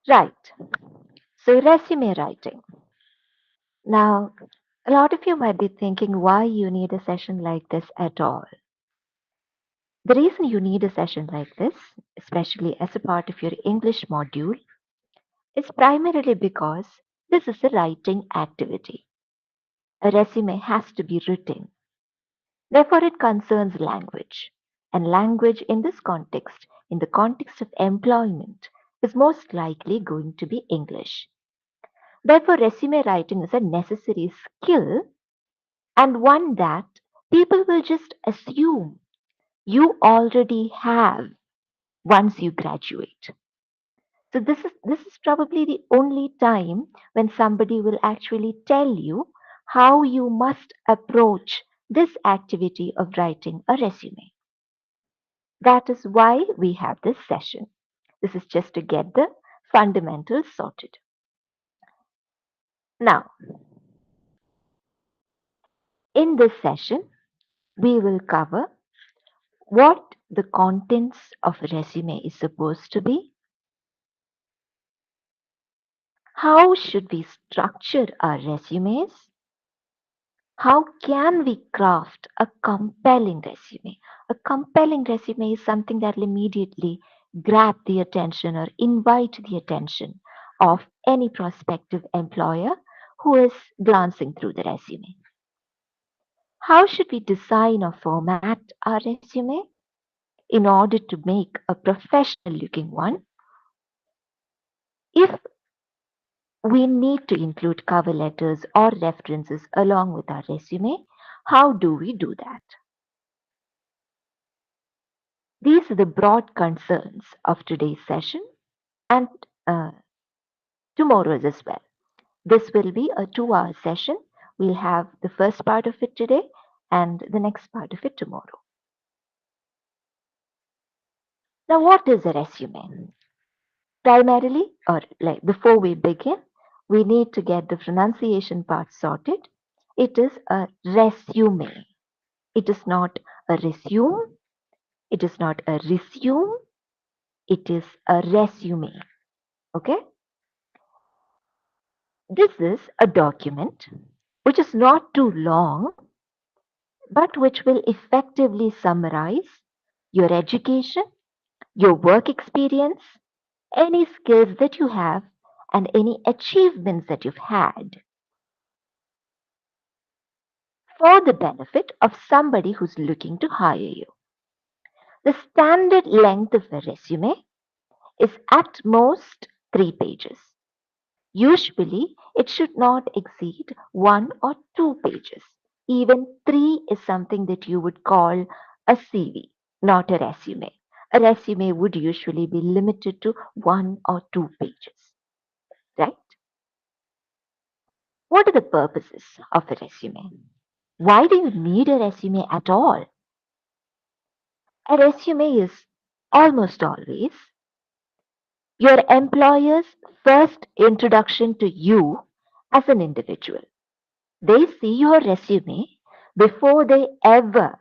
Right. So, resume writing. Now, a lot of you might be thinking why you need a session like this at all. The reason you need a session like this, especially as a part of your English module, is primarily because this is a writing activity. A resume has to be written. Therefore, it concerns language. And language in this context, in the context of employment, is most likely going to be English. Therefore, resume writing is a necessary skill and one that people will just assume you already have once you graduate. So this is probably the only time when somebody will actually tell you how you must approach this activity of writing a resume. That is why we have this session. This is just to get the fundamentals sorted. Now, in this session, we will cover what the contents of a resume is supposed to be, how should we structure our resumes, how can we craft a compelling resume. A compelling resume is something that will immediately grab the attention or invite the attention of any prospective employer who is glancing through the resume. How should we design or format our resume in order to make a professional looking one? If we need to include cover letters or references along with our resume, how do we do that? These are the broad concerns of today's session and uh, tomorrow's as well. This will be a 2-hour session. We'll have the first part of it today and the next part of it tomorrow. Now, what is a resume? Primarily, or like before we begin, we need to get the pronunciation part sorted. It is a resume. It is not a resume. It is not a resume. It is a resume. Okay? This is a document which is not too long, but which will effectively summarize your education, your work experience, any skills that you have, and any achievements that you've had for the benefit of somebody who's looking to hire you. The standard length of a resume is at most 3 pages. Usually, it should not exceed 1 or 2 pages. Even three is something that you would call a CV, not a resume. A resume would usually be limited to 1 or 2 pages, right? What are the purposes of a resume? Why do you need a resume at all? A resume is almost always your employer's first introduction to you as an individual. They see your resume before they ever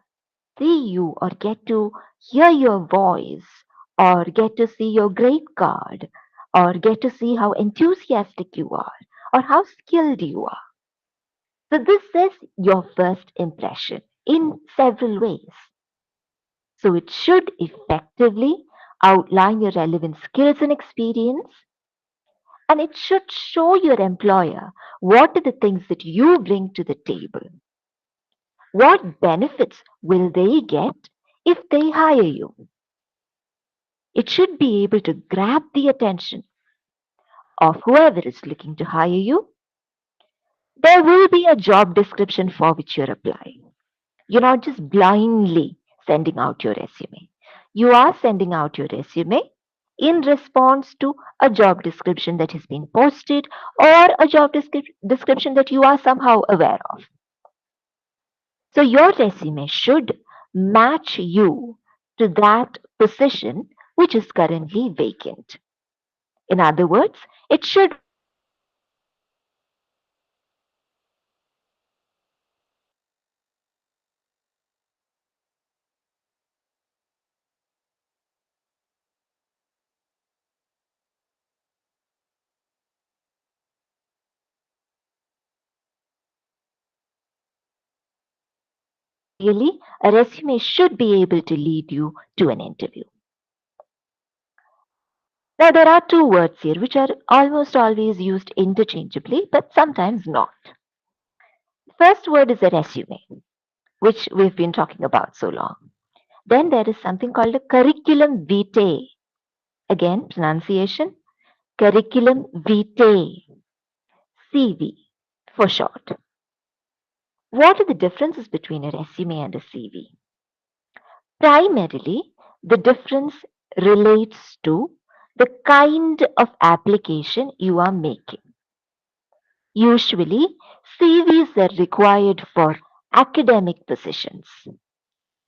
see you or get to hear your voice or get to see your grade card or get to see how enthusiastic you are or how skilled you are. So, this is your first impression in several ways. So, it should effectively outline your relevant skills and experience, and it should show your employer what are the things that you bring to the table. What benefits will they get if they hire you? It should be able to grab the attention of whoever is looking to hire you. There will be a job description for which you're applying. You're not just blindly sending out your resume. You are sending out your resume in response to a job description that has been posted or a job description that you are somehow aware of. So your resume should match you to that position which is currently vacant. In other words, it should Ideally, a resume should be able to lead you to an interview. Now, there are two words here which are almost always used interchangeably, but sometimes not. The first word is a resume, which we've been talking about so long. Then there is something called a curriculum vitae. Again, pronunciation curriculum vitae, CV for short. What are the differences between a resume and a CV? Primarily, the difference relates to the kind of application you are making. Usually, CVs are required for academic positions,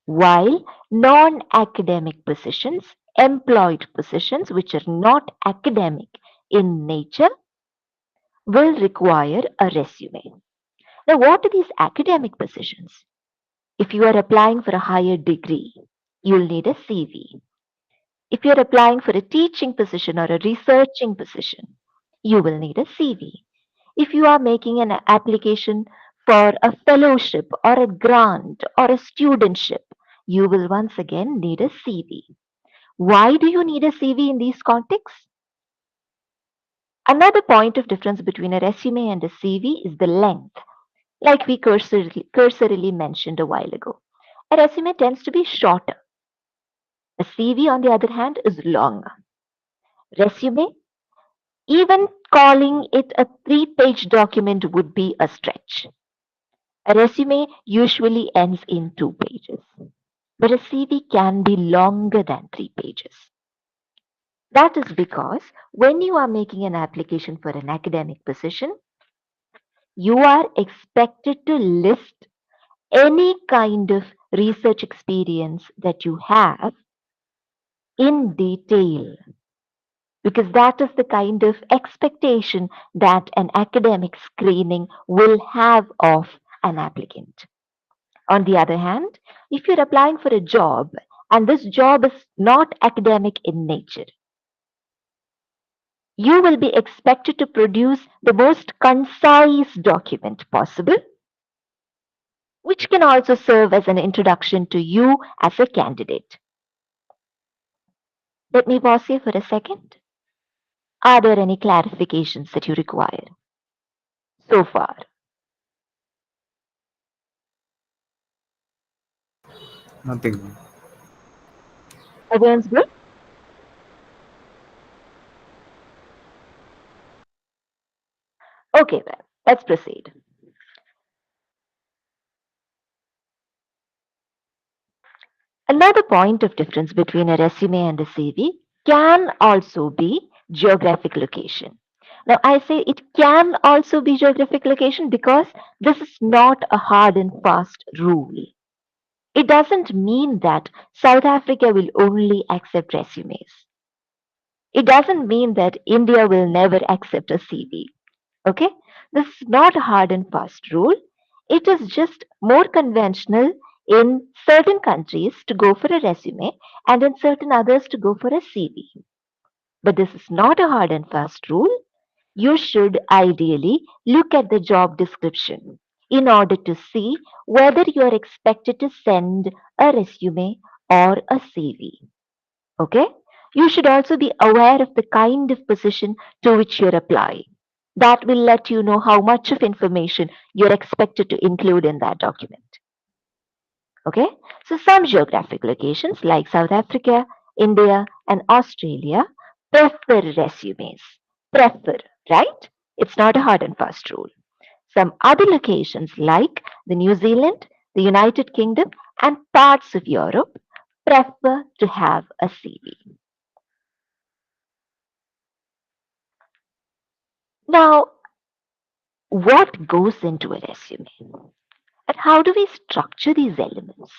while non academic positions, employed positions which are not academic in nature, will require a resume. Now, what are these academic positions? If you are applying for a higher degree, you'll need a CV. If you're applying for a teaching position or a researching position, you will need a CV. If you are making an application for a fellowship or a grant or a studentship, you will once again need a CV. Why do you need a CV in these contexts? Another point of difference between a resume and a CV is the length, like we cursorily mentioned a while ago. A resume tends to be shorter. A CV, on the other hand, is longer. Resume, even calling it a 3-page document would be a stretch. A resume usually ends in 2 pages, but a CV can be longer than 3 pages. That is because when you are making an application for an academic position, you are expected to list any kind of research experience that you have in detail, because that is the kind of expectation that an academic screening will have of an applicant. On the other hand, if you're applying for a job and this job is not academic in nature, you will be expected to produce the most concise document possible, which can also serve as an introduction to you as a candidate. Let me pause here for a second. Are there any clarifications that you require so far? Nothing. Everyone's good? Okay, well, let's proceed. Another point of difference between a resume and a CV can also be geographic location. Now, I say it can also be geographic location because this is not a hard and fast rule. It doesn't mean that South Africa will only accept resumes. It doesn't mean that India will never accept a CV. Okay? This is not a hard and fast rule. It is just more conventional in certain countries to go for a resume and in certain others to go for a CV. But this is not a hard and fast rule. You should ideally look at the job description in order to see whether you are expected to send a resume or a CV. Okay? You should also be aware of the kind of position to which you're applying. That will let you know how much of information you're expected to include in that document. Okay? So, some geographic locations like South Africa, India, and Australia prefer resumes. Prefer, right? It's not a hard and fast rule. Some other locations like the New Zealand, the United Kingdom, and parts of Europe prefer to have a CV. Now, what goes into a resume? And how do we structure these elements?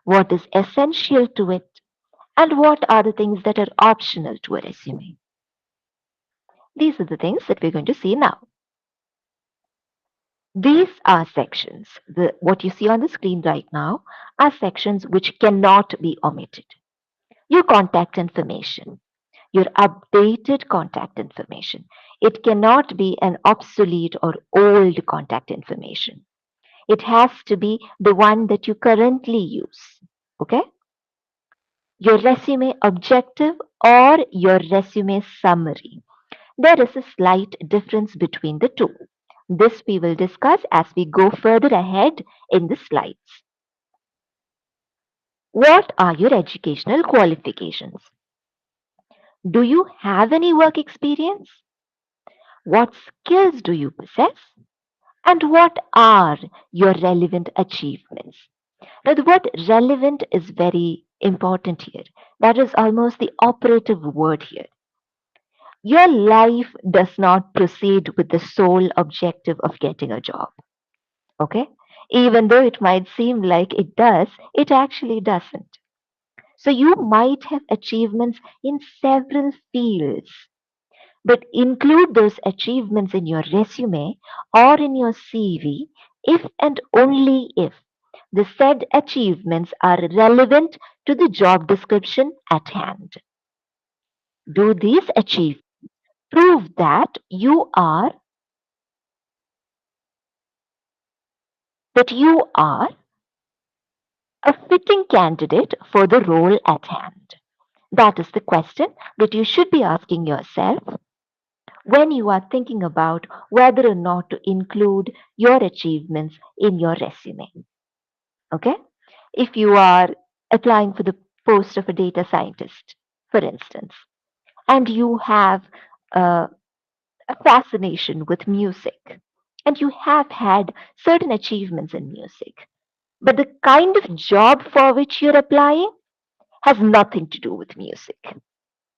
What is essential to it? And what are the things that are optional to a resume? These are the things that we're going to see now. These are sections. What you see on the screen right now are sections which cannot be omitted. Your contact information, your updated contact information. It cannot be an obsolete or old contact information. It has to be the one that you currently use. Okay? Your resume objective or your resume summary. There is a slight difference between the two. This we will discuss as we go further ahead in the slides. What are your educational qualifications? Do you have any work experience? What skills do you possess? And what are your relevant achievements? Now, the word relevant is very important here. That is almost the operative word here. Your life does not proceed with the sole objective of getting a job. Okay? Even though it might seem like it does, it actually doesn't. So you might have achievements in several fields, but include those achievements in your resume or in your CV if and only if the said achievements are relevant to the job description at hand. Do these achievements prove that you are a fitting candidate for the role at hand? That is the question that you should be asking yourself when you are thinking about whether or not to include your achievements in your resume. Okay? If you are applying for the post of a data scientist, for instance, and you have uh, a fascination with music, and you have had certain achievements in music, but the kind of job for which you're applying has nothing to do with music.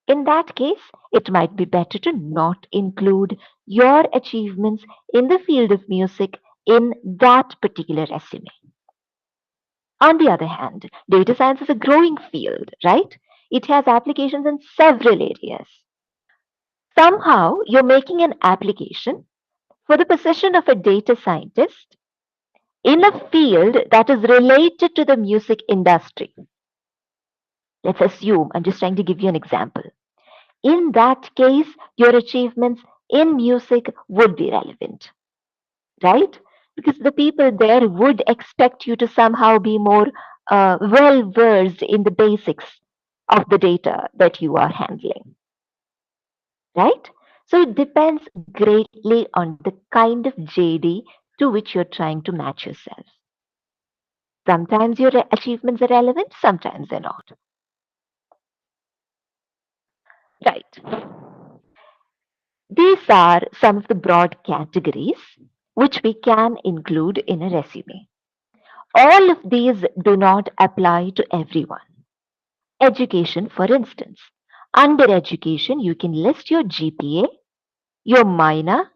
In that case, it might be better to not include your achievements in the field of music in that particular resume. On the other hand, data science is a growing field, right? It has applications in several areas. Somehow, you're making an application for the position of a data scientist in a field that is related to the music industry. Let's assume, I'm just trying to give you an example. In that case, your achievements in music would be relevant, right? Because the people there would expect you to somehow be more well versed in the basics of the data that you are handling, right? So it depends greatly on the kind of JD to which you're trying to match yourself. Sometimes your achievements are relevant, sometimes they're not. Right. These are some of the broad categories which we can include in a resume. All of these do not apply to everyone. Education, for instance. Under education, you can list your GPA, your minor,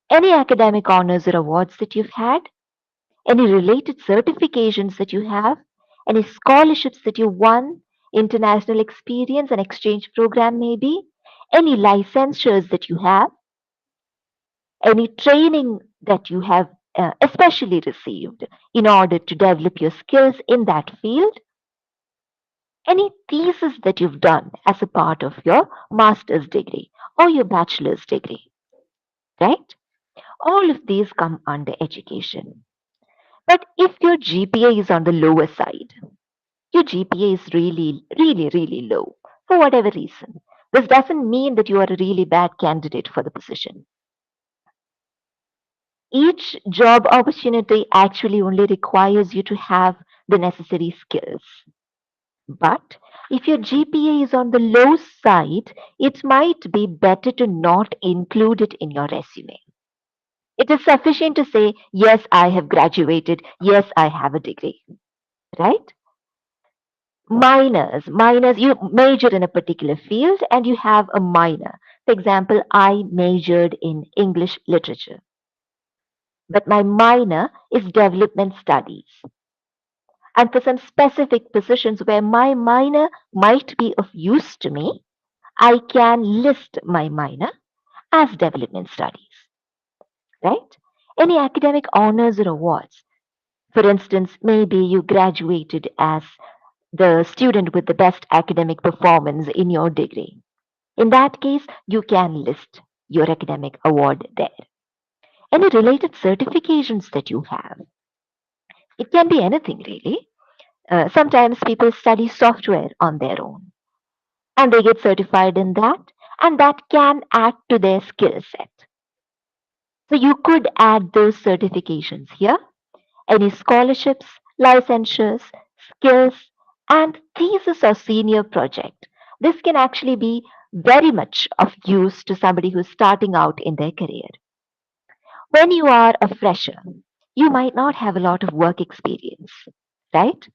any academic honors or awards that you've had, any related certifications that you have, any scholarships that you won, international experience and exchange program maybe, any licensures that you have, any training that you have especially received in order to develop your skills in that field, any thesis that you've done as a part of your master's degree or your bachelor's degree, right? All of these come under education. But if your GPA is on the lower side, your GPA is really, really, really low for whatever reason, this doesn't mean that you are a really bad candidate for the position. Each job opportunity actually only requires you to have the necessary skills. But if your GPA is on the low side, it might be better to not include it in your resume. It is sufficient to say, yes, I have graduated, yes, I have a degree, right? Minors, you major in a particular field and you have a minor. For example, I majored in English literature, but my minor is development studies. And for some specific positions where my minor might be of use to me, I can list my minor as development studies, right? Any academic honors or awards. For instance, maybe you graduated as the student with the best academic performance in your degree. In that case, you can list your academic award there. Any related certifications that you have. It can be anything really. Sometimes people study software on their own and they get certified in that, and that can add to their skill set. So you could add those certifications here. Any scholarships, licensures, skills, and thesis or senior project. This can actually be very much of use to somebody who's starting out in their career. When you are a fresher, you might not have a lot of work experience, right?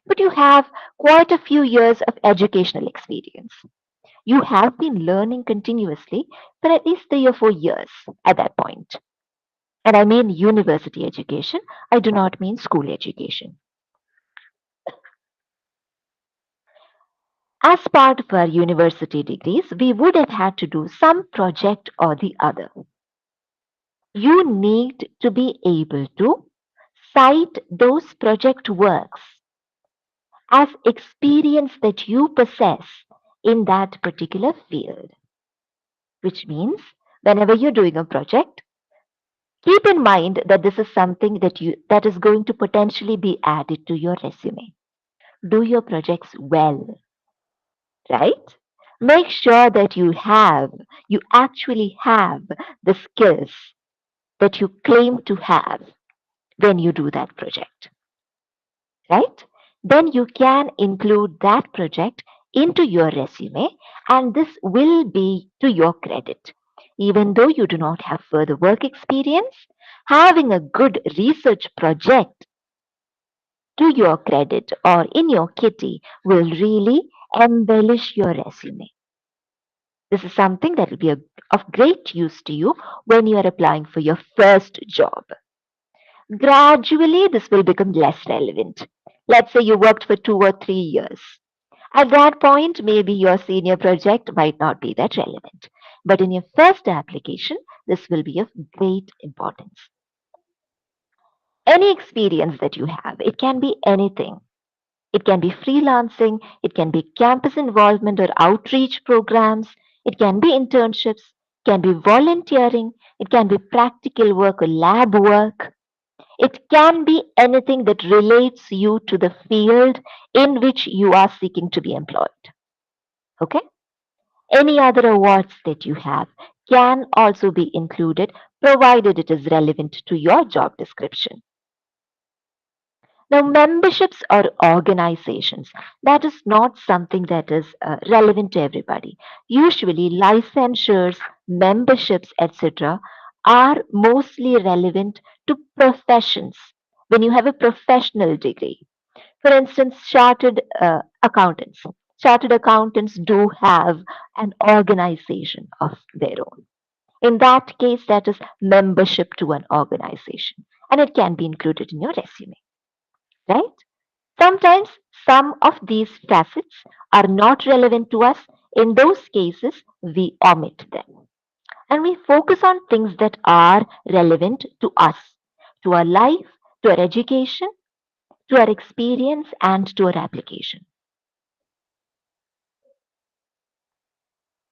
But you have quite a few years of educational experience. You have been learning continuously for at least 3 or 4 years at that point. And I mean university education, I do not mean school education. As part of our university degrees, we would have had to do some project or the other. You need to be able to cite those project works as experience that you possess in that particular field, which means whenever you're doing a project, keep in mind that this is something that is going to potentially be added to your resume. Do your projects well, right? Make sure that you actually have the skills that you claim to have when you do that project, right? Then you can include that project into your resume, and this will be to your credit. Even though you do not have further work experience, having a good research project to your credit or in your kitty will really embellish your resume. This is something that will be of great use to you when you are applying for your first job. Gradually, this will become less relevant. Let's say you worked for 2 or 3 years. At that point, maybe your senior project might not be that relevant. But in your first application, this will be of great importance. Any experience that you have, it can be anything. It can be freelancing, it can be campus involvement or outreach programs, it can be internships, it can be volunteering, it can be practical work or lab work. It can be anything that relates you to the field in which you are seeking to be employed. Okay? Any other awards that you have can also be included provided it is relevant to your job description. Now, memberships or organizations, that is not something that is relevant to everybody. Usually, licensures, memberships, etc., are mostly relevant to professions when you have a professional degree. For instance, chartered accountants. Chartered accountants do have an organization of their own. In that case, that is membership to an organization, and it can be included in your resume, right? Sometimes some of these facets are not relevant to us. In those cases, we omit them and we focus on things that are relevant to us, to our life, to our education, to our experience, and to our application.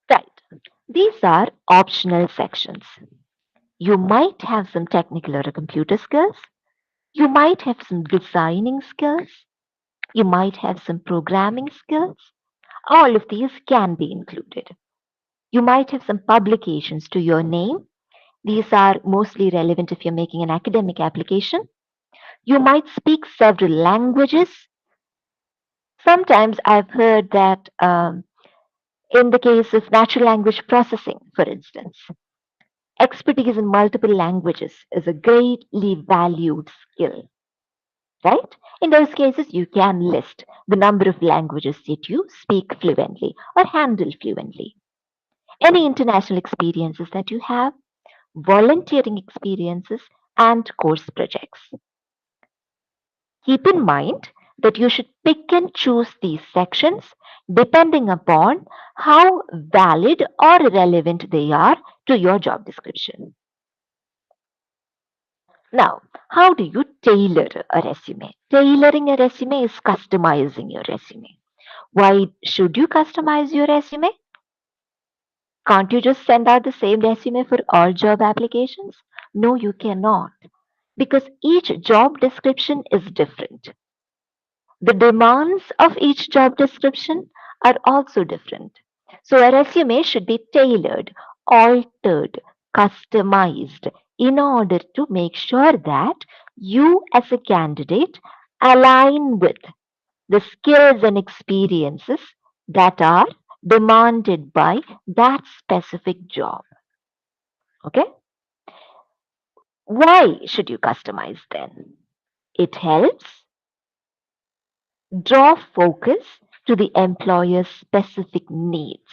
Right. These are optional sections. You might have some technical or computer skills. You might have some designing skills. You might have some programming skills. All of these can be included. You might have some publications to your name. These are mostly relevant if you're making an academic application. You might speak several languages. Sometimes I've heard that in the case of natural language processing, for instance, expertise in multiple languages is a greatly valued skill, right? In those cases, you can list the number of languages that you speak fluently or handle fluently. Any international experiences that you have, volunteering experiences, and course projects. Keep in mind that you should pick and choose these sections depending upon how valid or relevant they are to your job description. Now, how do you tailor a resume? Tailoring a resume is customizing your resume. Why should you customize your resume? Can't you just send out the same resume for all job applications? No, you cannot. because each job description is different. The demands of each job description are also different. So a resume should be tailored, altered, customized in order to make sure that you as a candidate align with the skills and experiences that are demanded by that specific job. Okay? Why should you customize then? It helps draw focus to the employer's specific needs.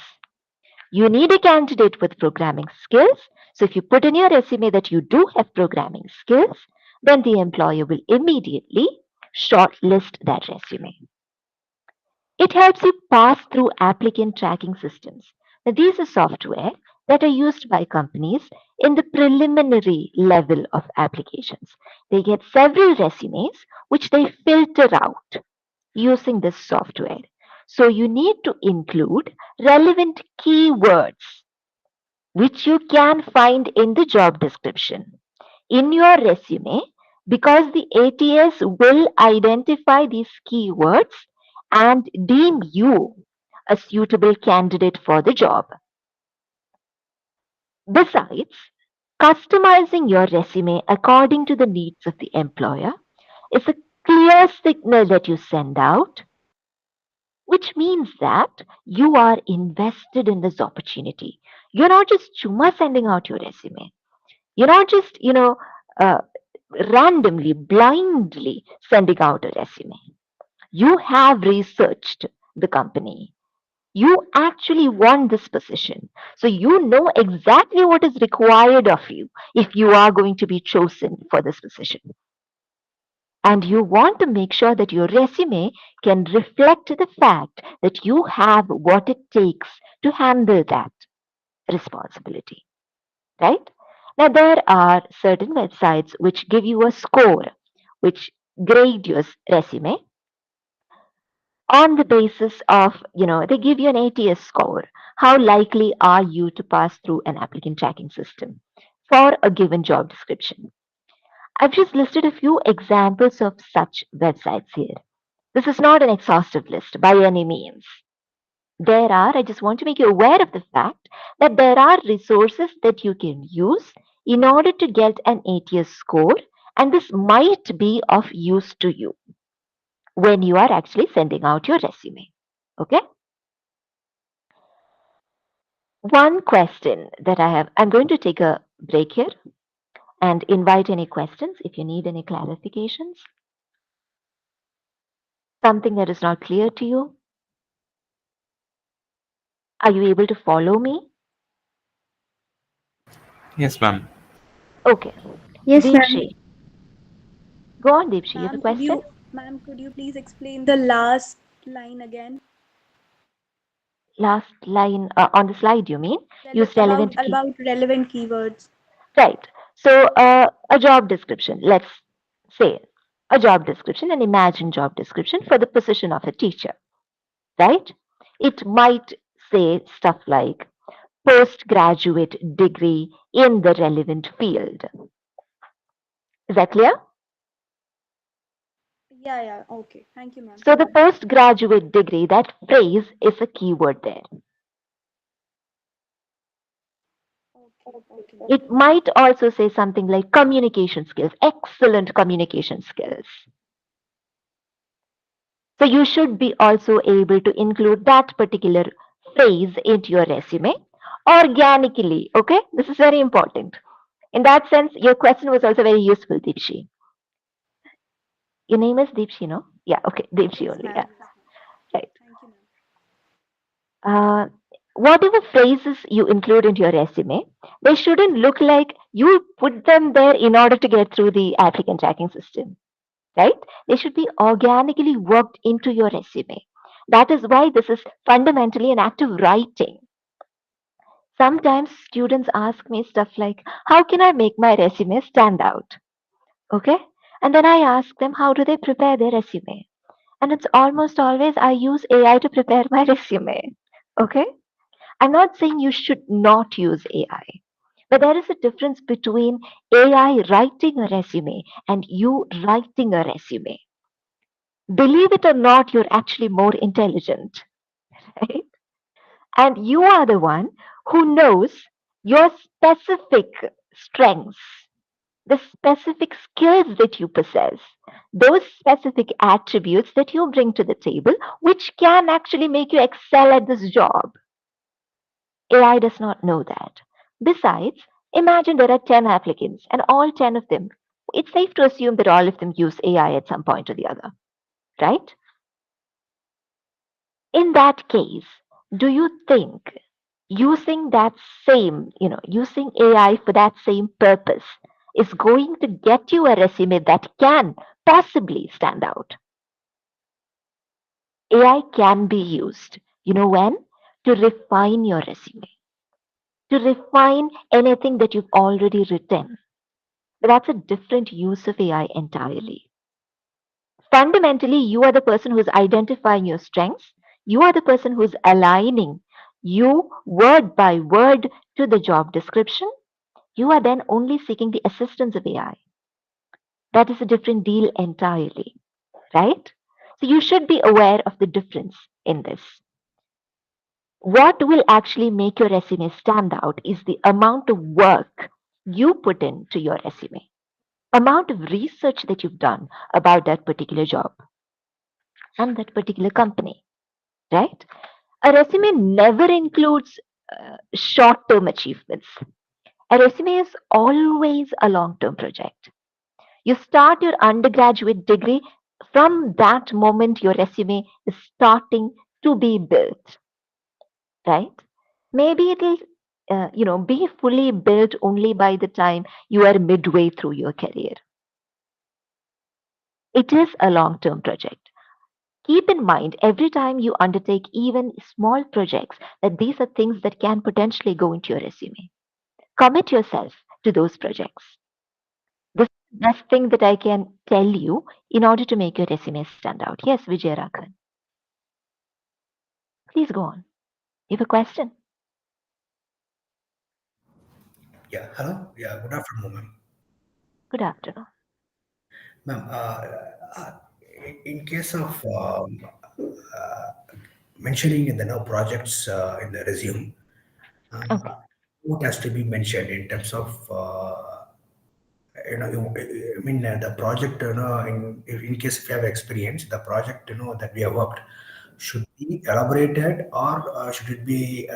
You need a candidate with programming skills. So if you put in your resume that you do have programming skills, then the employer will immediately shortlist that resume. It helps you pass through applicant tracking systems. Now, these are software that are used by companies in the preliminary level of applications. They get several resumes which they filter out using this software. So you need to include relevant keywords which you can find in the job description in your resume, because the ATS will identify these keywords and deem you a suitable candidate for the job. Besides, customizing your resume according to the needs of the employer is a clear signal that you send out, which means that you are invested in this opportunity. You're not just chuma sending out your resume. You're not just, uh, randomly, blindly sending out a resume. You have researched the company. You actually want this position. So you know exactly what is required of you if you are going to be chosen for this position. And you want to make sure that your resume can reflect the fact that you have what it takes to handle that responsibility, right? Now, there are certain websites which give you a score, which grade your resume on the basis of, they give you an ATS score. How likely are you to pass through an applicant tracking system for a given job description? I've just listed a few examples of such websites here. This is not an exhaustive list by any means. I just want to make you aware of the fact that there are resources that you can use in order to get an ATS score, and this might be of use to you when you are actually sending out your resume. Okay? One question that I have, I'm going to take a break here and invite any questions if you need any clarifications. Something that is not clear to you. Are you able to follow me? Yes, ma'am. Okay. Yes, ma'am. Deepshi. Go on, Deepshi. You have a question? Ma'am, could you please explain the last line again? Last line on the slide, you mean? Use About relevant key. relevant keywords. Right. So, a job description, let's say a job description, an imagined job description for the position of a teacher, right? It might say stuff like postgraduate degree in the relevant field. Is that clear? Yeah, yeah. Okay. Thank you, ma'am. So, the postgraduate degree, that phrase is a keyword there. Okay. It might also say something like communication skills, excellent communication skills. So you should be also able to include that particular phrase into your resume organically. Okay, this is very important. In that sense, your question was also very useful, Deepshi. Your name is Deepshi, no? Yeah, okay, Deepshi Yes, only. ma'am. Yeah, right. Thank you, ma'am. Whatever phrases you include into your resume, they shouldn't look like you put them there in order to get through the applicant tracking system, right? They should be organically worked into your resume. That is why this is fundamentally an act of writing. Sometimes students ask me stuff like, how can I make my resume stand out? Okay. And then I ask them, how do they prepare their resume? And it's almost always I use AI to prepare my resume. Okay. I'm not saying you should not use AI, But there is a difference between AI writing a resume and you writing a resume. Believe it or not, you're actually more intelligent, right? And you are the one who knows your specific strengths, the specific skills that you possess, those specific attributes that you bring to the table, which can actually make you excel at this job. AI does not know that. Besides, imagine there are 10 applicants and all 10 of them, it's safe to assume that all of them use AI at some point or the other, right? In that case, do you think using that same, using AI for that same purpose is going to get you a resume that can possibly stand out? AI can be used, when? To refine your resume, to refine anything that you've already written. But that's a different use of AI entirely. Fundamentally, you are the person who's identifying your strengths. You are the person who's aligning you word by word to the job description. You are then only seeking the assistance of AI. That is a different deal entirely, right? So you should be aware of the difference in this. What will actually make your resume stand out is the amount of work you put into your resume, amount of research that you've done about that particular job and that particular company, right? A resume never includes short term achievements. A resume is always a long term project. You start your undergraduate degree, from that moment, your resume is starting to be built, right? Maybe it'll be fully built only by the time you are midway through your career. It is a long term project. Keep in mind every time you undertake even small projects that these are things that can potentially go into your resume. Commit yourself to those projects. This is the best thing that I can tell you in order to make your resume stand out. Yes, Vijay Rakhan, please go on. You have a question? Yeah, hello. Yeah, good afternoon, ma'am. Good afternoon. Ma'am, uh, in case of mentioning in the no projects in the resume, Okay. what has to be mentioned in terms of I mean the project, in case if you have experience, the project that we have worked should be elaborated or should it be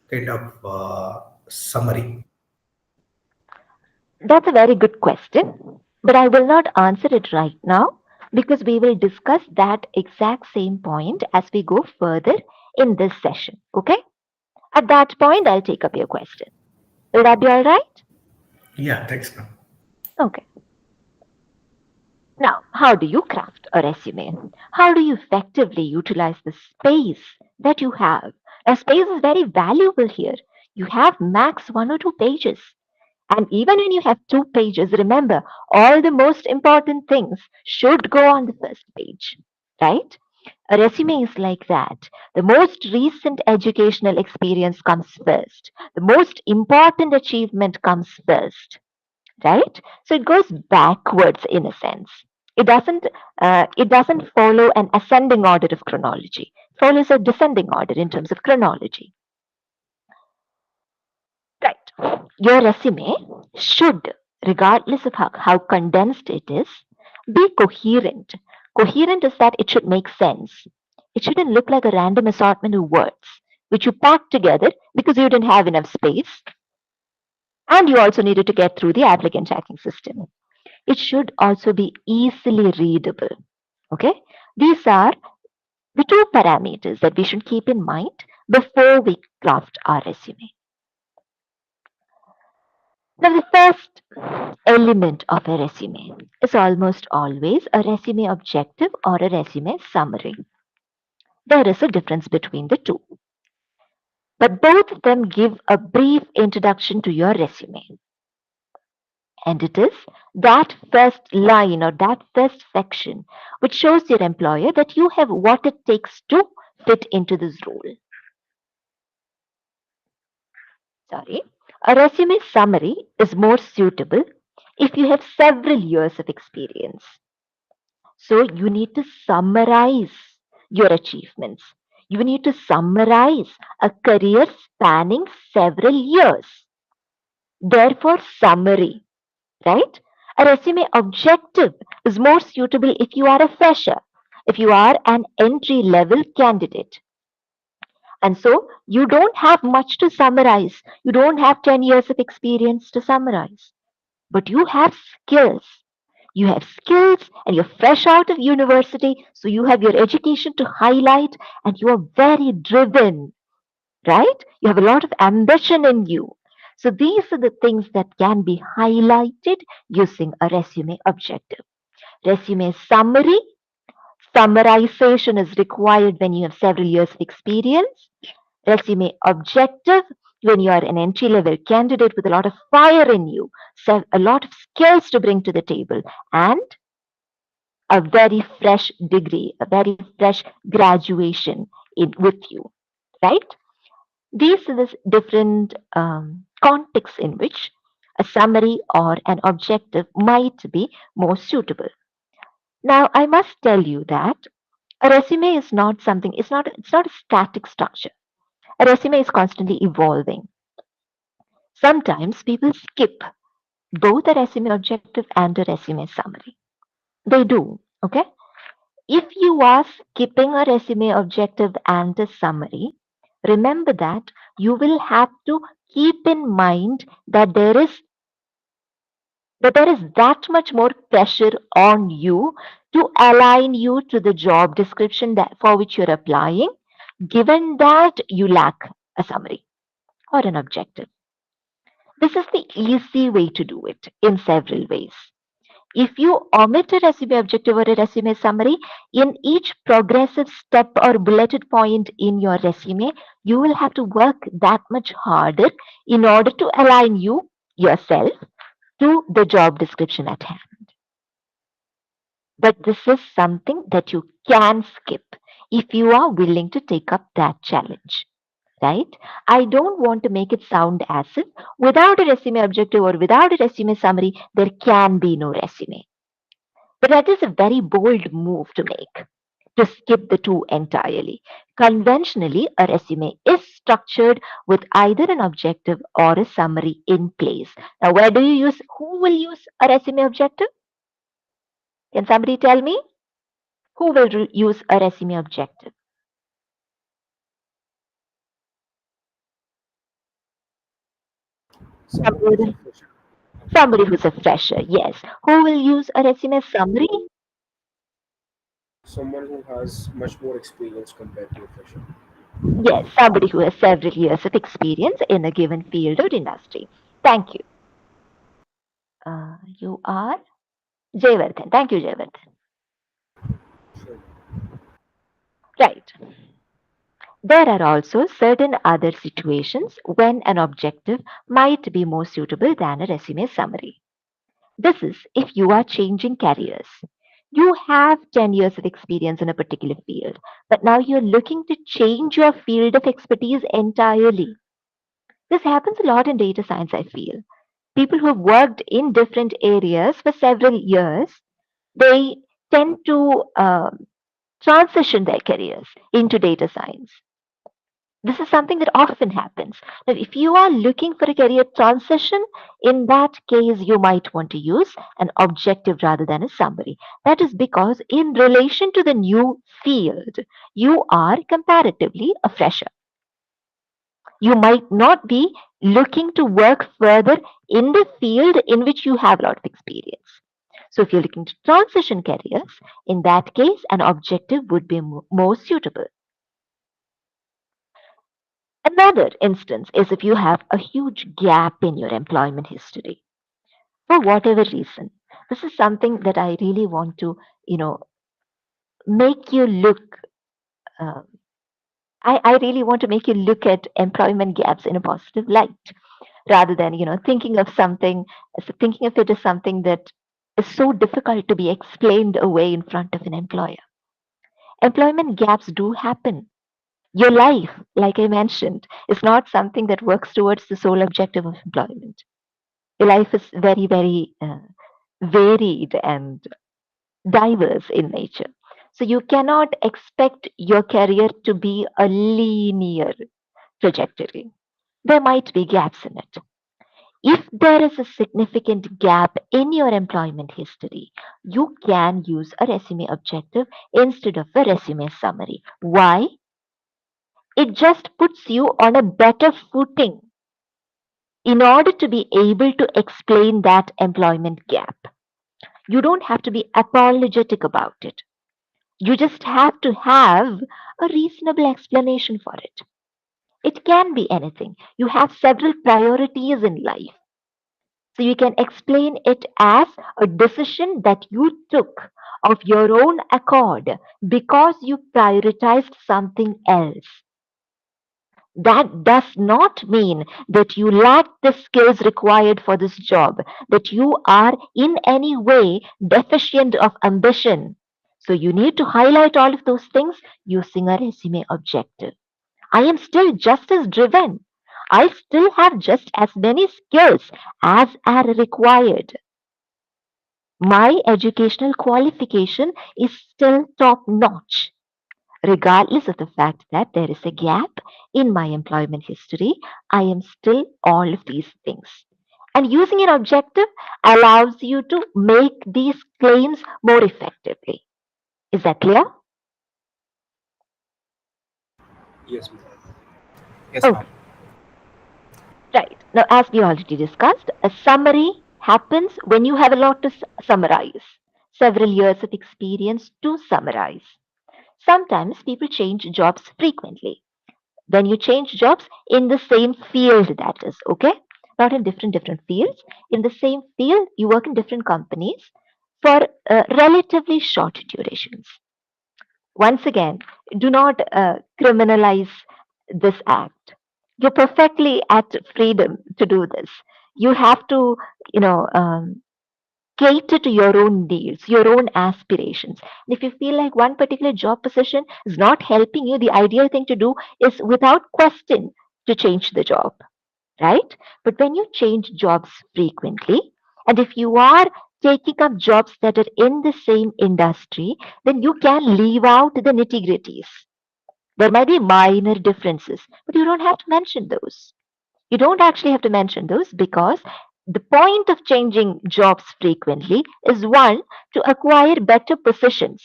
kind of summary? That's a very good question, but I will not answer it right now because we will discuss that exact same point as we go further in this session. Okay? At that point, I'll take up your question. Will that be all right? Yeah, thanks, ma'am. Okay. Now, how do you craft a resume? How do you effectively utilize the space that you have? Now, space is very valuable here. You have max 1 or 2 pages. And even when you have 2 pages, remember all the most important things should go on the first page, right? A resume is like that. The most recent educational experience comes first. The most important achievement comes first, right? So it goes backwards in a sense. It doesn't. It doesn't follow an ascending order of chronology. It follows a descending order in terms of chronology. Right. Your resume should, regardless of how condensed it is, be coherent. Coherent is that it should make sense. It shouldn't look like a random assortment of words which you packed together because you didn't have enough space and you also needed to get through the applicant tracking system. It should also be easily readable. Okay? These are the two parameters that we should keep in mind before we craft our resume. Now, the first element of a resume is almost always a resume objective or a resume summary. There is a difference between the two, but both of them give a brief introduction to your resume. And it is that first line or that first section which shows your employer that you have what it takes to fit into this role. Sorry. A resume summary is more suitable if you have several years of experience. So you need to summarize your achievements. You need to summarize a career spanning several years. Therefore, summary, right? A resume objective is more suitable if you are a fresher, if you are an entry level candidate. And so you don't have much to summarize. You don't have 10 years of experience to summarize, but you have skills. You have skills and you're fresh out of university, so you have your education to highlight and you are very driven, right? You have a lot of ambition in you. So these are the things that can be highlighted using a resume objective. Resume summary, summarization is required when you have several years of experience. Resume objective, when you are an entry level candidate with a lot of fire in you, so a lot of skills to bring to the table, and a very fresh degree, a very fresh graduation with you, right? These are the different contexts in which a summary or an objective might be more suitable. Now, I must tell you that a resume is not something, it's not a static structure. A resume is constantly evolving. Sometimes people skip both a resume objective and a resume summary. They do, okay? If you are skipping a resume objective and a summary, remember that you will have to keep in mind that there is that much more pressure on you to align you to the job description that for which you're applying, given that you lack a summary or an objective. This is the easy way to do it in several ways. If you omit a resume objective or a resume summary, in each progressive step or bulleted point in your resume, you will have to work that much harder in order to align yourself to the job description at hand. But this is something that you can skip if you are willing to take up that challenge. Right? I don't want to make it sound as if without a resume objective or without a resume summary, there can be no resume. But that is a very bold move to make, to skip the two entirely. Conventionally, a resume is structured with either an objective or a summary in place. Now, who will use a resume objective? Can somebody tell me? Who will use a resume objective? Someone who's a Somebody, fresher. somebody who's a fresher, yes. Who will use a resume summary? Someone who has much more experience compared to a fresher. Yes, somebody who has several years of experience in a given field or industry. Thank you. You are Jayvardhan. Thank you, Jayvardhan. Sure. Right. There are also certain other situations when an objective might be more suitable than a resume summary. This is if you are changing careers. You have 10 years of experience in a particular field, but now you're looking to change your field of expertise entirely. This happens a lot in data science, I feel. People who have worked in different areas for several years, they tend to transition their careers into data science. This is something that often happens. Now, if you are looking for a career transition, in that case, you might want to use an objective rather than a summary. That is because, in relation to the new field, you are comparatively a fresher. You might not be looking to work further in the field in which you have a lot of experience. So, if you're looking to transition careers, in that case, an objective would be more suitable. Another instance is if you have a huge gap in your employment history for whatever reason. This is something that I really want to, you know, make you look. Uh, I really want to make you look at employment gaps in a positive light, rather than thinking of it as something that is so difficult to be explained away in front of an employer. Employment gaps do happen. Your life, like I mentioned, is not something that works towards the sole objective of employment. Your life is very, very varied and diverse in nature. So you cannot expect your career to be a linear trajectory. There might be gaps in it. If there is a significant gap in your employment history, you can use a resume objective instead of a resume summary. Why? It just puts you on a better footing in order to be able to explain that employment gap. You don't have to be apologetic about it. You just have to have a reasonable explanation for it. It can be anything. You have several priorities in life. So you can explain it as a decision that you took of your own accord because you prioritized something else. That does not mean that you lack the skills required for this job, that you are in any way deficient of ambition. So you need to highlight all of those things using a resume objective. I am still just as driven. I still have just as many skills as are required. My educational qualification is still top notch, regardless of the fact that there is a gap in my employment history. I am still all of these things. And using an objective allows you to make these claims more effectively. Is that clear? Yes, ma'am. Yes, Oh, ma'am. right. Now, as we already discussed, a summary happens when you have a lot to summarize, several years of experience to summarize. Sometimes people change jobs frequently. When you change jobs in the same field, that is, okay? Not in different fields. In the same field, you work in different companies for relatively short durations. Once again, do not criminalize this act. You're perfectly at freedom to do this. You have to, you know, cater to your own needs, your own aspirations. And if you feel like one particular job position is not helping you, the ideal thing to do is without question to change the job, right? But when you change jobs frequently, and if you are taking up jobs that are in the same industry, then you can leave out the nitty gritties. There might be minor differences, but you don't have to mention those. You don't actually have to mention those because the point of changing jobs frequently is one, to acquire better positions,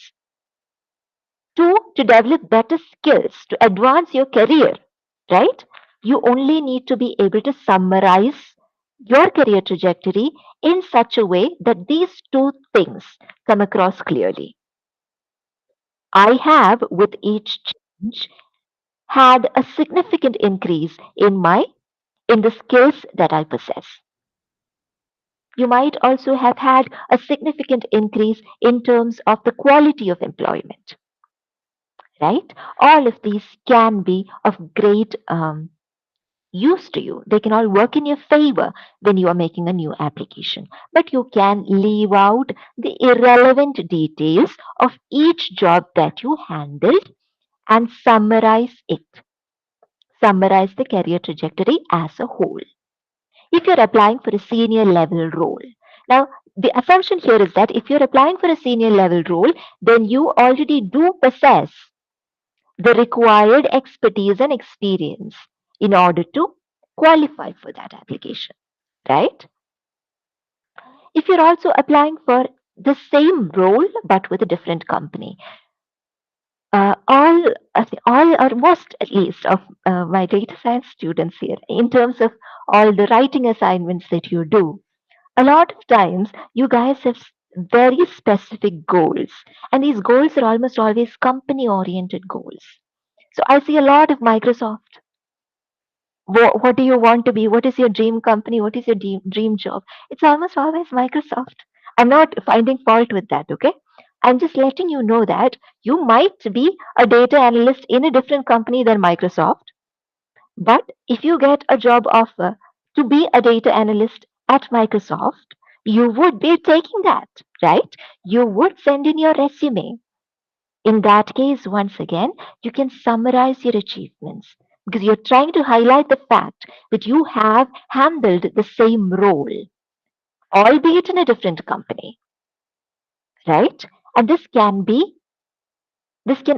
two, to develop better skills, to advance your career, right? You only need to be able to summarize your career trajectory in such a way that these two things come across clearly. I have, with each change, had a significant increase in the skills that I possess. You might also have had a significant increase in terms of the quality of employment, right? All of these can be of great use to you. They can all work in your favor when you are making a new application. But you can leave out the irrelevant details of each job that you handled and summarize it. Summarize the career trajectory as a whole. If you're applying for a senior level role, now the assumption here is that if you're applying for a senior level role, then you already do possess the required expertise and experience in order to qualify for that application, right? If you're also applying for the same role but with a different company, all or most at least of my data science students here, in terms of all the writing assignments that you do, a lot of times you guys have very specific goals, and these goals are almost always company oriented goals. So I see a lot of Microsoft. What do you want to be? What is your dream company? What is your dream job? It's almost always Microsoft. I'm not finding fault with that, okay? I'm just letting you know that you might be a data analyst in a different company than Microsoft, but if you get a job offer to be a data analyst at Microsoft, you would be taking that, right? You would send in your resume. In that case, once again, you can summarize your achievements because you're trying to highlight the fact that you have handled the same role, albeit in a different company, right? And this can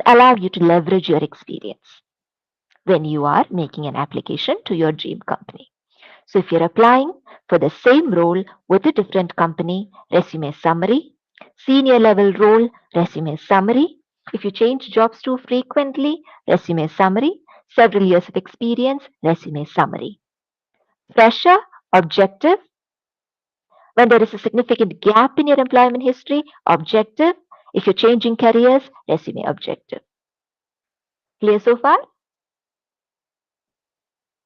allow you to leverage your experience when you are making an application to your dream company. So if you're applying for the same role with a different company, resume summary, senior level role, resume summary. If you change jobs too frequently, resume summary, several years of experience, resume summary. Fresher, objective. When there is a significant gap in your employment history, objective. If you're changing careers, resume objective. Clear so far?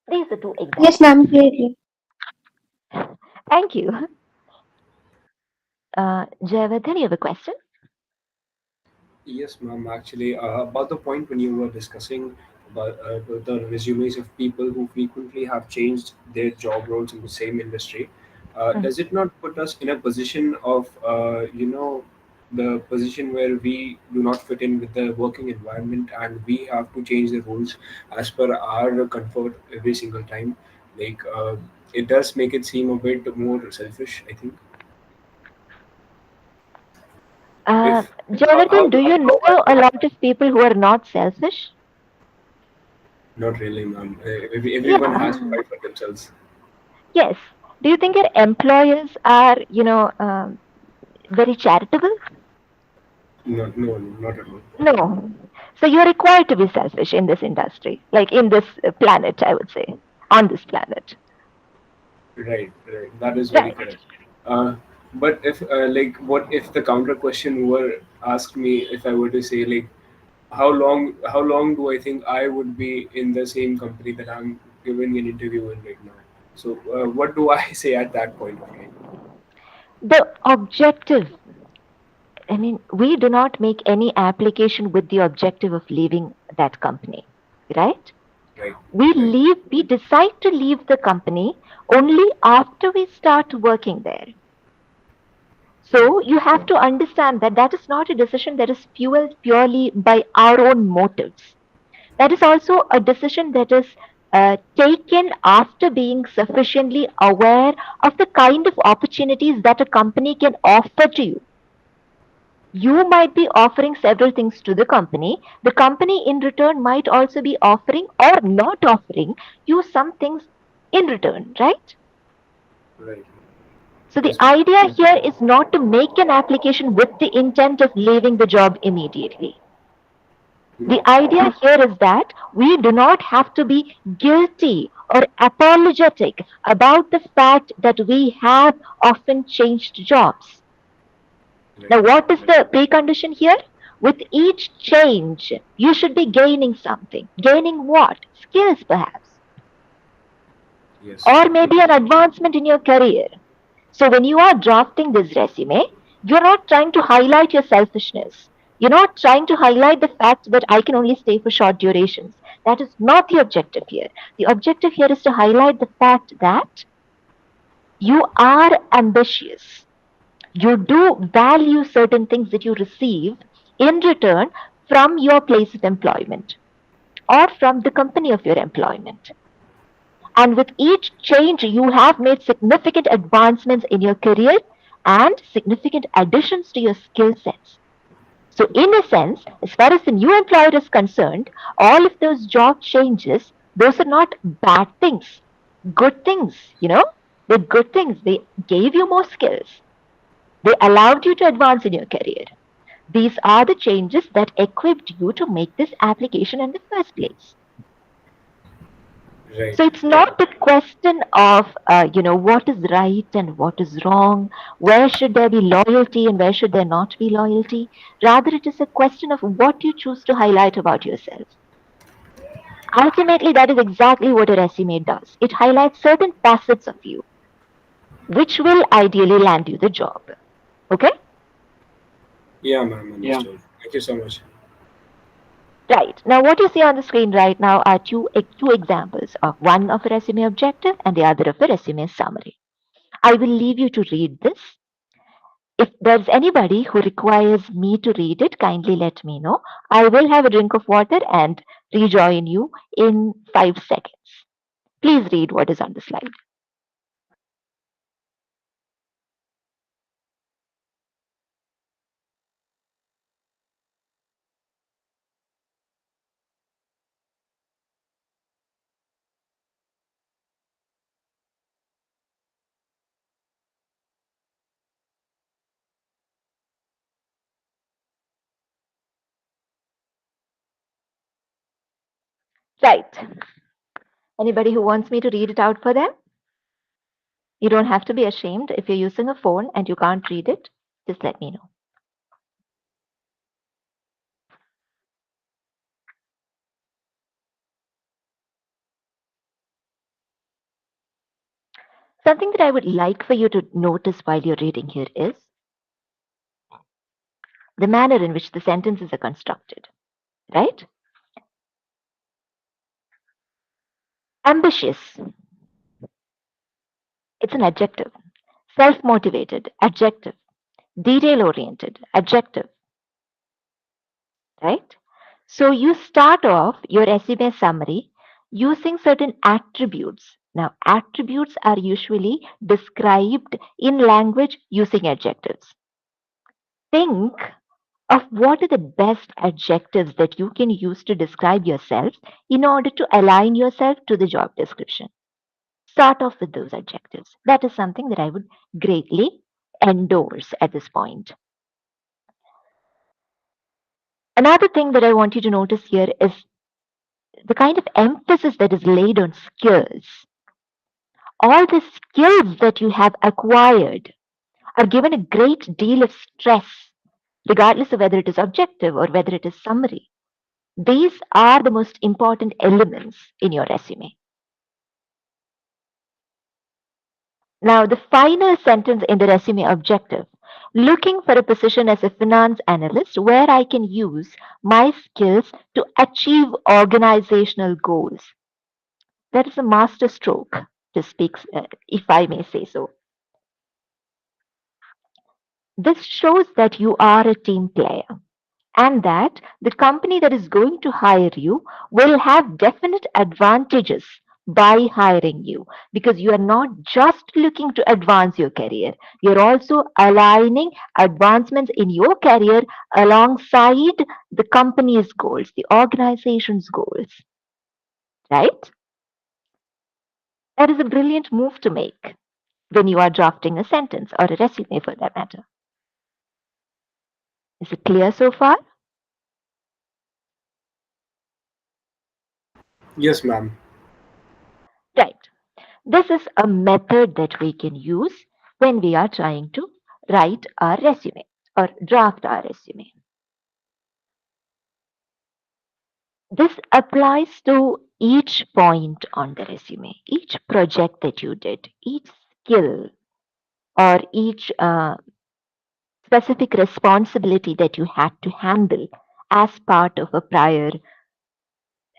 These are two Yes, examples. ma'am, clearly. Thank you. Jayavardhan, you have a question? Yes, ma'am. Actually, about the point when you were discussing about the resumes of people who frequently have changed their job roles in the same industry, Mhm. does it not put us in a position of, the position where we do not fit in with the working environment and we have to change the rules as per our comfort every single time? Like, it does make it seem a bit more selfish, I think. If Jayavardhan, do you know how I a lot of people who are not selfish? Not really, ma'am. Everyone has to Yeah. fight for themselves. Yes. Do you think your employers are, very charitable? Not, no, not at all. No. So you're required to be selfish in this industry, like in this planet, I would say, on this planet. Right, right. That is very Right. correct. Uh, but if, like, what if the counter question were asked me if I were to say, like, how long do I think I would be in the same company that I'm giving an interview in right now? So, what do I say at that point of time? The objective, I mean, we do not make any application with the objective of leaving that company, right? Right, right, We decide to leave the company only after we start working there. right, So you have to understand that that is not a decision that is fueled purely by our own motives. That is also a decision that is taken after being sufficiently aware of the kind of opportunities that a company can offer to you. You might be offering several things to the company. The company in return might also be offering or not offering you some things in return, right? right. So the Yes, ma'am. idea here is not to make an application with the intent of leaving the job immediately. Mhm. The idea here is that we do not have to be guilty or apologetic about the fact that we have often changed jobs. Right, Now, what is right. the precondition here? With each change, you should be gaining something. Gaining what? Skills, perhaps, Yes, or maybe an advancement in your career. So, when you are drafting this resume, you're not trying to highlight your selfishness. You're not trying to highlight the fact that I can only stay for short durations. That is not the objective here. The objective here is to highlight the fact that you are ambitious. You do value certain things that you receive in return from your place of employment or from the company of your employment. And with each change, you have made significant advancements in your career and significant additions to your skill sets. So, in a sense, as far as the new employer is concerned, all of those job changes, those are not bad things, good things, they're good things. They gave you more skills, they allowed you to advance in your career. These are the changes that equipped you to make this application in the first place. right, So it's right. not the question of, what is right and what is wrong, where should there be loyalty and where should there not be loyalty. Rather, it is a question of what you choose to highlight about yourself. Ultimately, that is exactly what a resume does. It highlights certain facets of you, which will ideally land you the job. Okay? Yeah, ma'am. Understood. Thank you so much. Right. Now, what you see on the screen right now are two examples of one of a resume objective and the other of a resume summary. I will leave you to read this. If there's anybody who requires me to read it, kindly let me know. I will have a drink of water and rejoin you in 5 seconds. Please read what is on the slide. Right. Anybody who wants me to read it out for them? You don't have to be ashamed. If you're using a phone and you can't read it, just let me know. Something that I would like for you to notice while you're reading here is the manner in which the sentences are constructed, right? Ambitious, it's an adjective. Self motivated, adjective. Detail oriented, adjective, right? So you start off your resume summary using certain attributes. Now, attributes are usually described in language using adjectives. Think of what are the best adjectives that you can use to describe yourself in order to align yourself to the job description. Start off with those adjectives. That is something that I would greatly endorse at this point. Another thing that I want you to notice here is the kind of emphasis that is laid on skills. All the skills that you have acquired are given a great deal of stress, regardless of whether it is objective or whether it is summary. These are the most important elements in your resume. Now, the final sentence in the resume objective, looking for a position as a finance analyst where I can use my skills to achieve organizational goals. That is a master stroke, to speak, if I may say so. This shows that you are a team player and that the company that is going to hire you will have definite advantages by hiring you, because you are not just looking to advance your career, you're also aligning advancements in your career alongside the company's goals, the organization's goals, right? That is a brilliant move to make when you are drafting a sentence or a resume for that matter. Is it clear so far? Yes, ma'am. Right. This is a method that we can use when we are trying to write our resume or draft our resume. This applies to each point on the resume, each project that you did, each skill, or each specific responsibility that you had to handle as part of a prior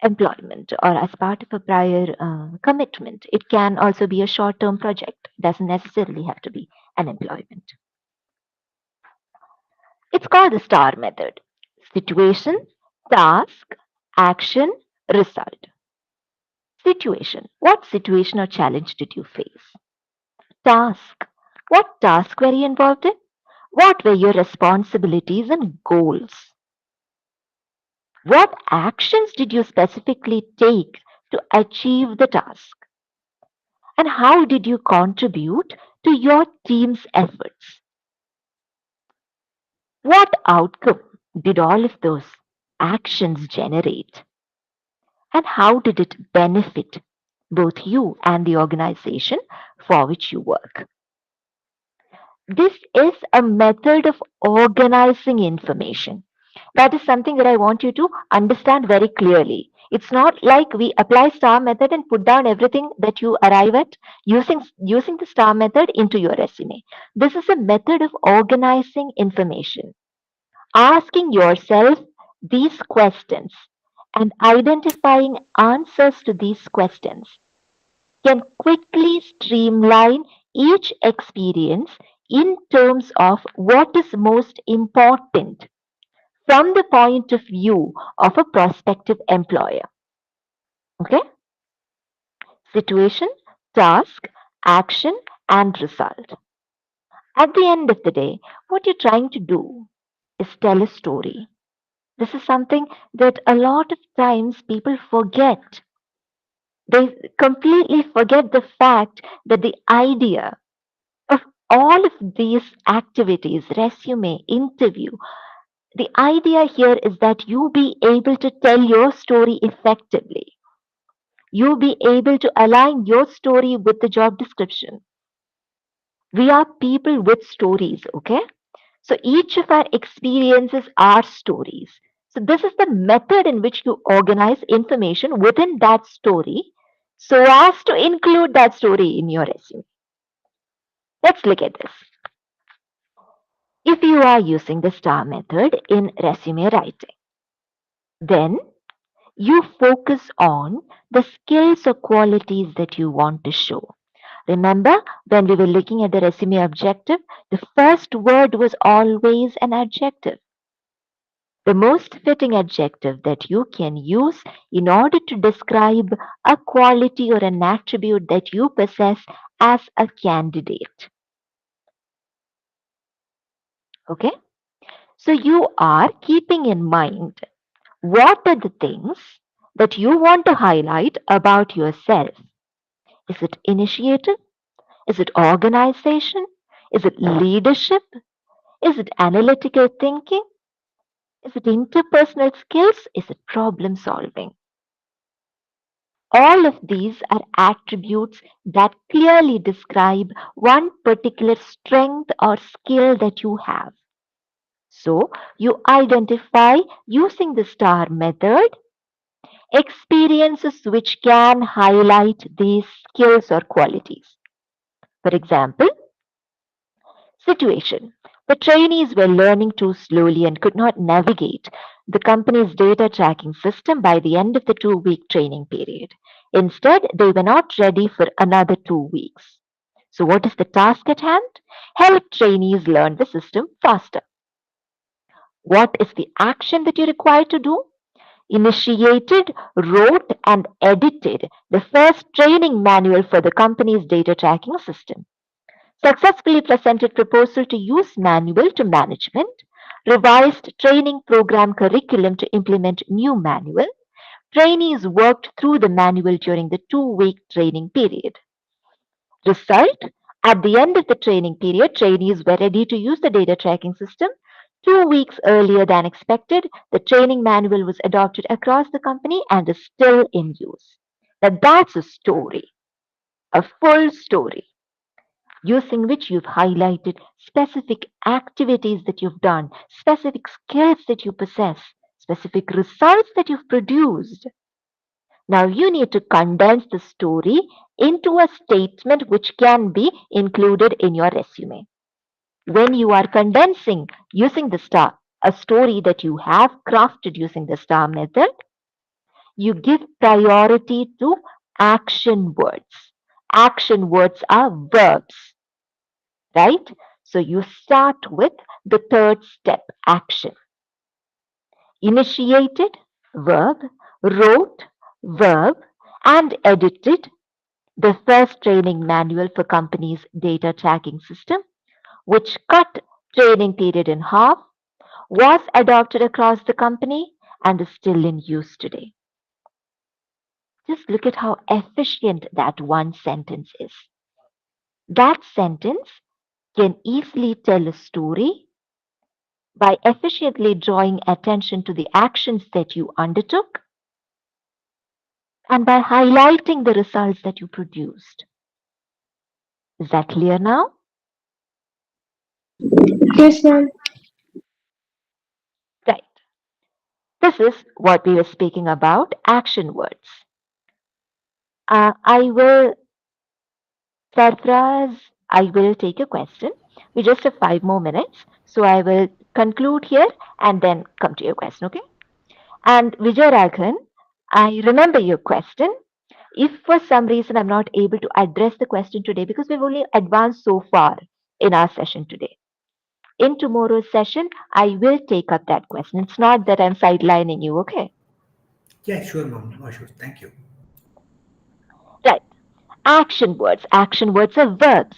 employment or as part of a prior commitment. It can also be a short term project, doesn't necessarily have to be an employment. It's called the STAR method: situation, task, action, result. Situation: what situation or challenge did you face? Task: what task were you involved in? What were your responsibilities and goals? What actions did you specifically take to achieve the task? And how did you contribute to your team's efforts? What outcome did all of those actions generate? And how did it benefit both you and the organization for which you work? This is a method of organizing information. That is something that I want you to understand very clearly. It's not like we apply STAR method and put down everything that you arrive at using the STAR method into your resume. This is a method of organizing information. Asking yourself these questions and identifying answers to these questions can quickly streamline each experience in terms of what is most important from the point of view of a prospective employer. Okay? Situation, task, action, and result. At the end of the day, what you're trying to do is tell a story. This is something that a lot of times people forget. They completely forget the fact that the idea of all of these activities, resume, interview, the idea here is that you be able to tell your story effectively. You be able to align your story with the job description. We are people with stories, okay? So each of our experiences are stories. So this is the method in which you organize information within that story so as to include that story in your resume. Let's look at this. If you are using the STAR method in resume writing, then you focus on the skills or qualities that you want to show. Remember, when we were looking at the resume objective, the first word was always an adjective. The most fitting adjective that you can use in order to describe a quality or an attribute that you possess as a candidate. Okay? So you are keeping in mind what are the things that you want to highlight about yourself. Is it initiative? Is it organization? Is it leadership? Is it analytical thinking? Is it interpersonal skills? Is it problem solving? All of these are attributes that clearly describe one particular strength or skill that you have. So, you identify using the STAR method experiences which can highlight these skills or qualities. For example, situation. The trainees were learning too slowly and could not navigate the company's data tracking system by the end of the 2 week training period. Instead, they were not ready for another 2 weeks. So, what is the task at hand? Help trainees learn the system faster. What is the action that you require to do? Initiated, wrote, and edited the first training manual for the company's data tracking system. Successfully presented proposal to use manual to management, revised training program curriculum to implement new manual. Trainees worked through the manual during the 2 week training period. Result, at the end of the training period, trainees were ready to use the data tracking system. 2 weeks earlier than expected, the training manual was adopted across the company and is still in use. Now that's a story, a full story, using which you've highlighted specific activities that you've done, specific skills that you possess, specific results that you've produced. Now you need to condense the story into a statement which can be included in your resume. When you are condensing using the STAR, a story that you have crafted using the STAR method, you give priority to action words. Action words are verbs, right? So you start with the third step, action. Initiated, verb, wrote, verb, and edited the first training manual for company's data tracking system, which cut training period in half, was adopted across the company, and is still in use today. Just look at how efficient that one sentence is. That sentence can easily tell a story by efficiently drawing attention to the actions that you undertook and by highlighting the results that you produced. Is that clear now? Yes, ma'am. Right. This is what we were speaking about, action words. I will, Sarfraz, I will take a question. We just have 5 more minutes, so I will conclude here and then come to your question, okay? And Vijay Raghavan, I remember your question. If for some reason I'm not able to address the question today because we've only advanced so far in our session today. In tomorrow's session, I will take up that question. It's not that I'm sidelining you, okay? Yeah, sure, ma'am. No issues. Thank you. Right. Action words. Action words are verbs.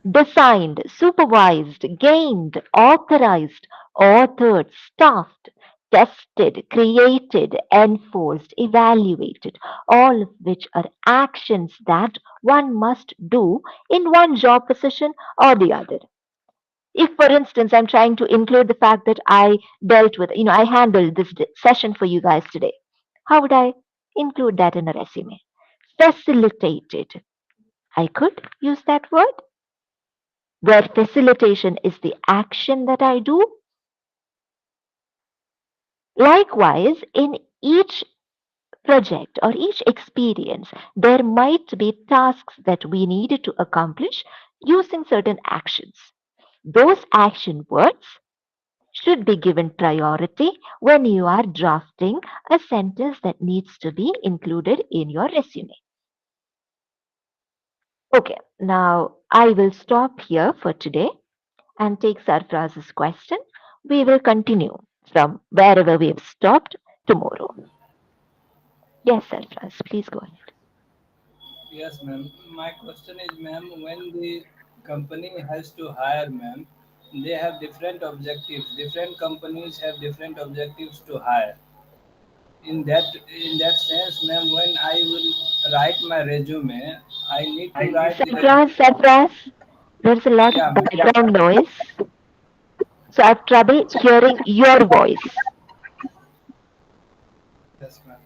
Designed, supervised, gained, authorized, authored, staffed, tested, created, enforced, evaluated, all of which are actions that one must do in one job position or the other. If, for instance, I'm trying to include the fact that I dealt with, I handled this session for you guys today, how would I include that in a resume? Facilitated. I could use that word where facilitation is the action that I do. Likewise, in each project or each experience, there might be tasks that we needed to accomplish using certain actions. Those action words should be given priority when you are drafting a sentence that needs to be included in your resume. Okay, now I will stop here for today and take Sarfraz's question. We will continue from wherever we have stopped tomorrow. Yes, Sarfraz, please go ahead. Yes, ma'am. My question is, ma'am, when the company has to hire, ma'am, they have different objectives. Different companies have different objectives to hire. In that sense, ma'am, when I will write my resume, I need to write the Sarfraz, there's a lot of yeah, ma'am. background noise, so I have trouble hearing your voice. Yes, ma'am.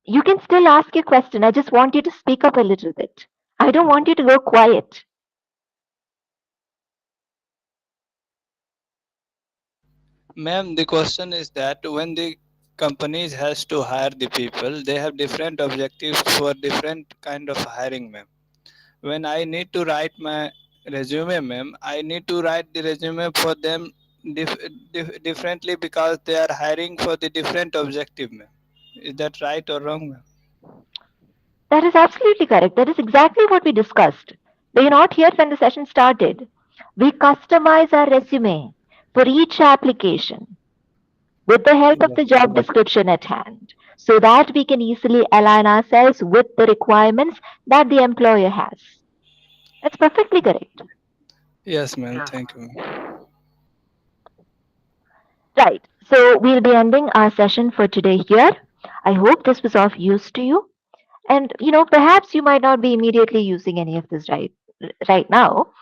You can still ask your question. I just want you to speak up a little bit. I don't want you to go quiet. Ma'am, the question is that when the companies has to hire the people, they have different objectives for different kind of hiring, ma'am. When I need to write my resume, ma'am, I need to write the resume for them differently because they are hiring for the different objective, ma'am. Is that right or wrong, ma'am? That is absolutely correct. That is exactly what we discussed. Were you not here when the session started? We customize our resume for each application with the help of Yes. the job description at hand so that we can easily align ourselves with the requirements that the employer has. That's perfectly correct. Yes, ma'am. Thank you, ma'am. Right. So we'll be ending our session for today here. I hope this was of use to you. And perhaps you might not be immediately using any of this right now,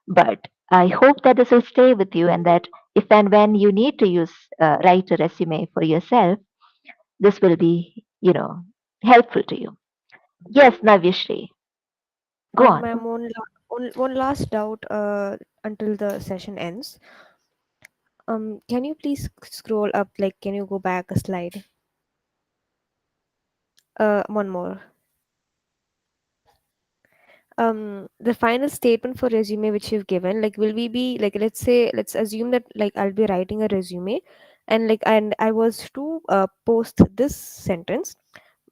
but I hope that this will stay with you and that if and when you need to write a resume for yourself, this will be, helpful to you. Yes, Navyashri, go on. Ma'am, one last doubt until the session ends. Can you please scroll up? Like, can you go back a slide? One more. The final statement for resume which you've given, like, will we be like, let's assume that like I'll be writing a resume, and I was to post this sentence.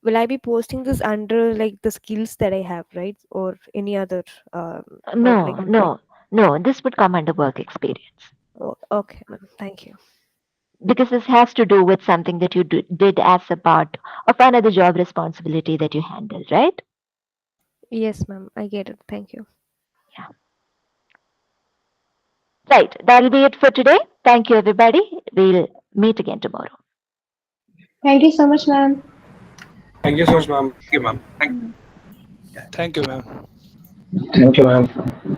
Will I be posting this under like the skills that I have, right, or any other? Or No, like, no, this would come under work experience oh, okay, ma'am. Thank you. because this has to do with something that you did as a part of another job responsibility that you handled, right? Yes, ma'am. I get it. Thank you. Yeah. Right. That'll be it for today. Thank you, everybody. We'll meet again tomorrow. Thank you so much, ma'am. Thank you so much, ma'am. Thank you, ma'am. Thank you, ma'am.